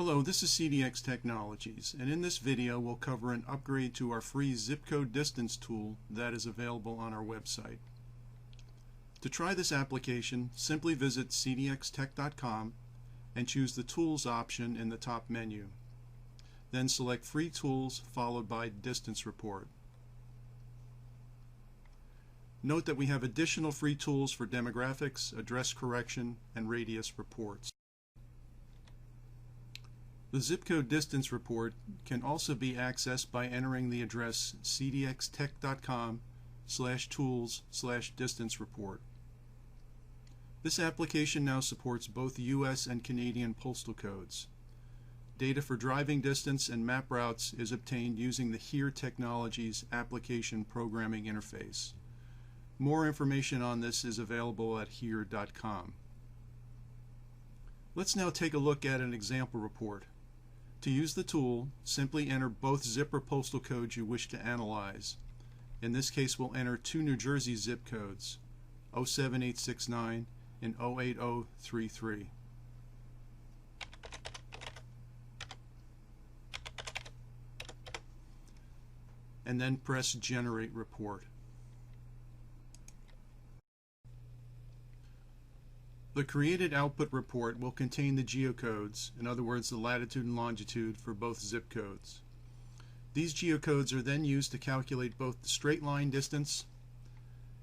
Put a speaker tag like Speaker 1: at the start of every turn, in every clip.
Speaker 1: Hello, this is CDX Technologies, and in this video we'll cover an upgrade to our free zip code distance tool that is available on our website. To try this application, simply visit cdxtech.com and choose the Tools option in the top menu. Then select Free Tools followed by Distance Report. Note that we have additional free tools for demographics, address correction, and radius reports. The zip code distance report can also be accessed by entering the address cdxtech.com/tools/distance report. This application now supports both US and Canadian postal codes. Data for driving distance and map routes is obtained using the CDX Technologies application programming interface. More information on this is available at here.com. Let's now take a look at an example report. To use the tool, simply enter both zip or postal codes you wish to analyze. In this case, we'll enter two New Jersey zip codes, 07869 and 08033. And then press Generate Report. The created output report will contain the geocodes, in other words the latitude and longitude for both zip codes. These geocodes are then used to calculate both the straight line distance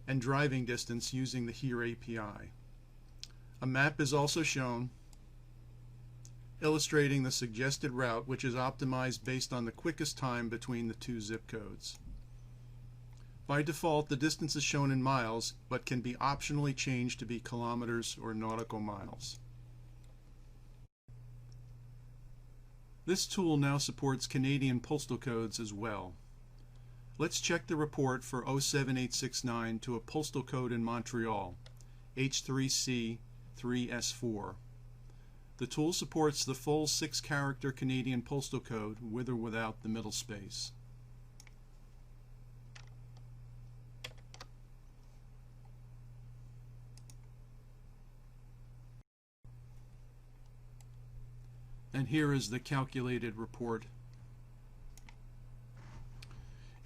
Speaker 1: and driving distance using the HERE API. A map is also shown illustrating the suggested route, which is optimized based on the quickest time between the two zip codes. By default, the distance is shown in miles, but can be optionally changed to be kilometers or nautical miles. This tool now supports Canadian postal codes as well. Let's check the report for 07869 to a postal code in Montreal, H3C3S4. The tool supports the full 6-character Canadian postal code with or without the middle space. And here is the calculated report.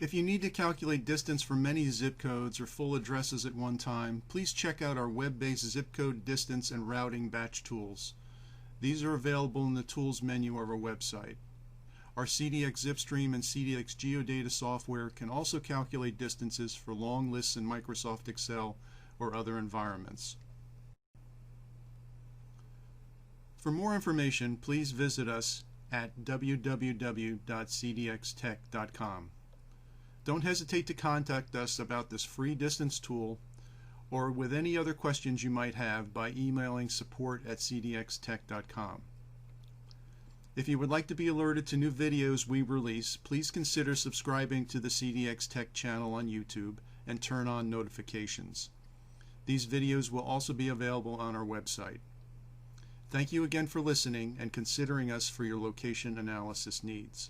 Speaker 1: If you need to calculate distance for many zip codes or full addresses at one time, please check out our web-based zip code distance and routing batch tools. These are available in the Tools menu of our website. Our CDX Zipstream and CDX Geodata software can also calculate distances for long lists in Microsoft Excel or other environments. For more information, please visit us at www.cdxtech.com. Don't hesitate to contact us about this free distance tool or with any other questions you might have by emailing support@cdxtech.com. If you would like to be alerted to new videos we release, please consider subscribing to the CDX Tech channel on YouTube and turn on notifications. These videos will also be available on our website. Thank you again for listening and considering us for your location analysis needs.